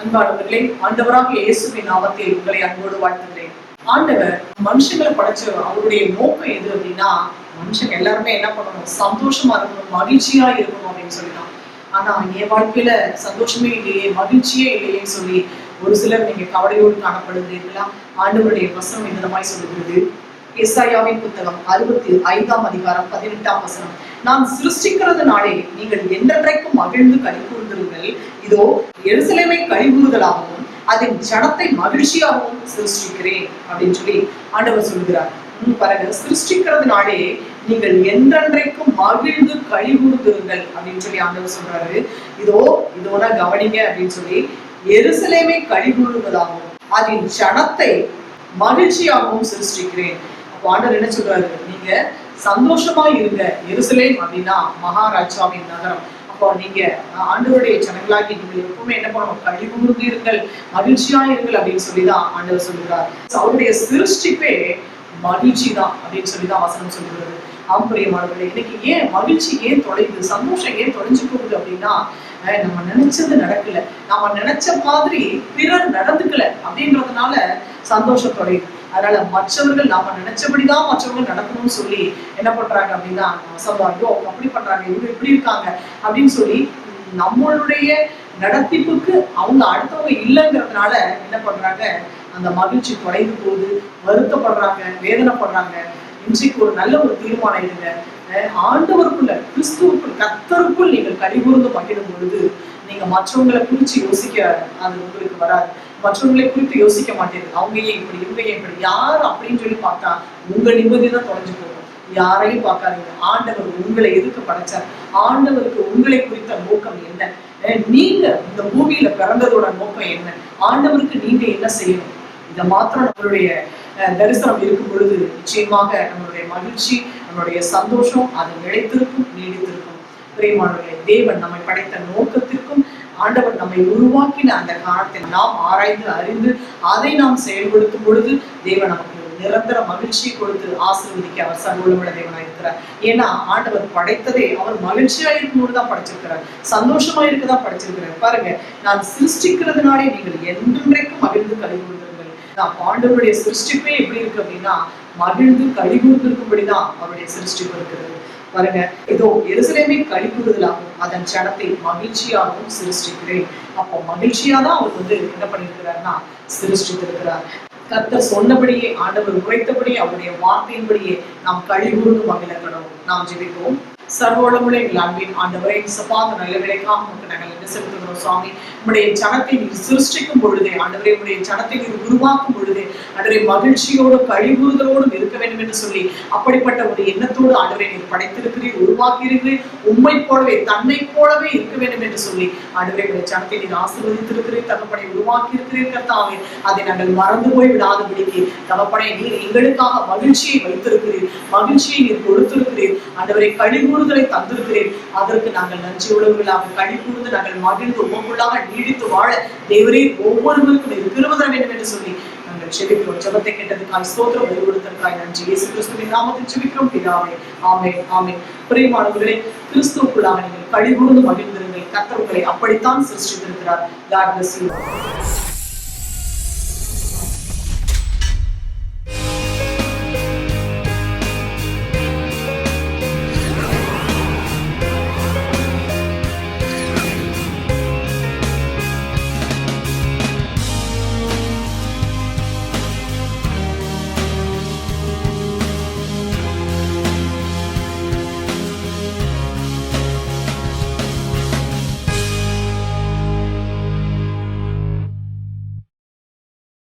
அன்பானவர்களே, ஆண்டவராக இயேசுவின் நாமத்தில் உங்களை அன்போடு வாழ்த்துகிறேன். ஆண்டவர் மனுஷங்களை படைச்ச அவருடைய நோக்கம் எது அப்படின்னா, மனுஷங்க எல்லாருமே என்ன பண்ணணும், சந்தோஷமா இருக்கணும், மகிழ்ச்சியா இருக்கணும் அப்படின்னு சொல்லிட்டான். ஆனா என் வாழ்க்கையில சந்தோஷமே இல்லையே, மகிழ்ச்சியே இல்லையேன்னு சொல்லி ஒரு சிலர் நீங்க கவலையோடு காணப்படுகிறீர்களா? ஆண்டவருடைய வசனம் இந்த மாதிரி சொல்லுகிறது. எசாயாவின் புத்தகம் 65ஆம் அதிகாரம் 18ஆம் வசனம். நான் சிருஷ்டிக்கிறதுனாலே நீங்கள் என்றென்றைக்கும் மகிழ்ந்து களி கூர்ந்திருங்கள். இதோ எருசலேமை களி கூறுதலாகவும் அதன் ஜனத்தை மகிழ்ச்சியாகவும் சிருஷ்டிக்கிறேன் அப்படின்னு சொல்லி ஆண்டவர் சொல்கிறார். பாருங்க, சிருஷ்டிக்கிறதுனாலே நீங்கள் என்றென்றைக்கும் மகிழ்ந்து களி கூர்ந்திருங்கள் அப்படின்னு சொல்லி ஆண்டவர் சொல்றாரு. இதோட கவனிங்க அப்படின்னு சொல்லி, எருசலேமை களி கூறுவதாகவும் அதன் ஜனத்தை மகிழ்ச்சியாகவும் சிருஷ்டிக்கிறேன். ஆண்டவர் என்ன சொல்றாரு, நீங்க சந்தோஷமா இருங்க. எருசலேம் அப்படின்னா மகாராஜாவின் நகரம். அப்போ நீங்க ஆண்டவருடைய ஜனங்களாகி நீங்கள் எப்பவுமே என்ன பண்ணணும், களி கூர்ந்து இருங்கள், மகிழ்ச்சியா இருங்கள் அப்படின்னு சொல்லிதான் ஆண்டவர் சொல்லுகிறார். அவருடைய சிருஷ்டிப்பே மகிழ்ச்சி தான் அப்படின்னு சொல்லிதான் வசனம் சொல்லுகிறது. ஆம்பரியமானவர்களே, இன்னைக்கு ஏன் மகிழ்ச்சி ஏன் தொலையுது, சந்தோஷம் ஏன் தொலைஞ்சு போகுது அப்படின்னா, நம்ம நினைச்சது நடக்கல, நம்ம நினைச்ச மாதிரி பிறர் நடந்துக்கல அப்படின்றதுனால சந்தோஷம் தொலையுது. அதனால மற்றவர்கள் நாம நினைச்சபடிதான் மற்றவர்கள் நடக்கணும்னு சொல்லி என்ன பண்றாங்க அப்படின்னா, ஐயோ அப்படி பண்றாங்க, இவங்க இப்படி இருக்காங்க அப்படின்னு சொல்லி நம்மளுடைய நடத்திப்புக்கு அவங்க அடுத்தவங்க இல்லைங்கிறதுனால என்ன பண்றாங்க, அந்த மகிழ்ச்சி குறைந்து போகுது, வருத்தப்படுறாங்க, வேதனைப்படுறாங்க. இன்றைக்கு ஒரு நல்ல ஒரு தீர்மானம் எடுங்க. ஆண்டவருக்குள்ள, கிறிஸ்துவுக்குள், கர்த்தருக்குள் நீங்கள் களி கூர்ந்து மகிழும் பொழுது நீங்க மற்றவங்களை குறிச்சு யோசிக்க அது உங்களுக்கு வராது. மற்றவங்களை குறித்து யோசிக்க மாட்டேங்குது. அவங்க ஏன் இப்படி, இவங்க ஏன் இப்படி, யார் அப்படின்னு சொல்லி பார்த்தா உங்க நிம்மதி தான் தொலைஞ்சு போகும். யாரையும் பார்க்காதீங்க. ஆண்டவர் உங்களை எதுக்கு படைச்சார், ஆண்டவருக்கு உங்களை குறித்த நோக்கம் என்ன, நீங்க இந்த பூமியில பிறந்ததோட நோக்கம் என்ன, ஆண்டவருக்கு நீங்க என்ன செய்யணும், இதை மாத்திரம் நம்மளுடைய தரிசனம் இருக்கும் பொழுது நிச்சயமாக நம்மளுடைய மகிழ்ச்சி, நம்மளுடைய சந்தோஷம் அது நிலைத்திருக்கும், நீடித்திருக்கும். பிரியமானவர்களே, தேவன் நம்மை படைத்த நோக்கத்திற்கும் ஆண்டவர் நம்மை உருவாக்கின அந்த காலத்தை நாம் ஆராய்ந்து அறிந்து அதை நாம் செயல்படுத்தும் பொழுது தேவன் நமக்கு நிரந்தர மகிழ்ச்சியை கொடுத்து ஆசீர்வதிக்க அவர் சர்வவல்லமையுள்ள தேவனாக இருக்கிறார். ஏன்னா ஆண்டவர் படைத்ததே அவர் மகிழ்ச்சியா இருக்கும்போது தான் படைச்சிருக்கிறார், சந்தோஷமா இருக்கதான் படைச்சிருக்கிறார். பாருங்க, நான் சிருஷ்டிக்கிறதுனாலே நீங்கள் என்றென்றைக்கும் மகிழ்ந்து களி கூர்ந்திருங்கள். ஆண்டவருடைய சிருஷ்டிப்பே எப்படி இருக்கு அப்படின்னா, மகிழ்ந்து களி கூர்ந்திருக்கும்படிதான் அவருடைய சிருஷ்டிப்பு இருக்கிறது. பாருங்க, இதோ எருசலேமை களி கூறுதலாகவும் அதன் ஜனத்தை மகிழ்ச்சியாகவும் சிருஷ்டிக்கிறேன். அப்போ மகிழ்ச்சியா தான் அவர் என்ன பண்ணியிருக்கிறாருன்னா சிருஷ்டித்திருக்கிறார். கர்த்தர் சொன்னபடியே, ஆண்டவர் உரைத்தபடியே, அவருடைய வார்த்தையின்படியே நாம் களி கூர்ந்து மகிழக்கணும். நாம் ஜெபிப்போம். சர்வவல்லமையுள்ள எங்கள் அன்பின் ஆண்டவரே, சபாத நல்ல விலைக்காக நமக்கு நாங்கள் என்ன செலுத்துகிறோம் சுவாமி. உடைய ஜனத்தை நீர் சிருஷ்டிக்கும் பொழுதே ஆண்டவரே, உடைய ஜனத்தை நீர் உருவாக்கும் பொழுதே ஆண்டவரே, மகிழ்ச்சியோடு களி கூறுதலோடும் இருக்க வேண்டும் என்று சொல்லி அப்படிப்பட்ட ஒரு எண்ணத்தோடு ஆண்டவரை நீர் படைத்திருக்கிறீர், உருவாக்கி இருக்கிறீர். உண்மை போலவே, தன்னை போலவே இருக்க வேண்டும் என்று சொல்லி ஆண்டவரே, உடைய ஜனத்தை நீர் ஆசீர்வதித்திருக்கிறீர், தகப்பனை உருவாக்கி இருக்கிறீர். கர்த்தாவே, அதை நாங்கள் மறந்து போய் விடாதபடிக்கு தகப்பனை நீர் எங்களுக்காக மகிழ்ச்சியை வைத்திருக்கிறீர், மகிழ்ச்சியை நீர் கொடுத்திருக்கிறீர். ஆண்டவரை களி கூறுதலை தந்திருக்கிறேன். அதற்கு நாங்கள் நன்றி உள்ளவர்களாக களி கூர்ந்து நாங்கள் மகிழ்ந்து உமக்குள்ளாக நீடித்து வாழ தேவரே ஒவ்வொருவருக்கும் நீர் கிருபை தர வேண்டும் என்று சொல்லி நாங்கள் ஜெபிக்கிறோம். ஜெபத்தை கேட்டதுக்காய் ஸ்தோத்திரம், வெளிப்படுத்தற்காய் நன்றி. இயேசு கிறிஸ்துவின் நாமத்தில் ஜெபிக்கிறோம் பிதாவே, ஆமென், ஆமென். பிரியமானவர்களே, கிறிஸ்துவுக்குள்ளாக நீங்கள் களி கூர்ந்து மகிழ்ந்திருங்கள். கர்த்தர் உங்களை அப்படித்தான் சிருஷ்டித்திருக்கிறார். God bless you.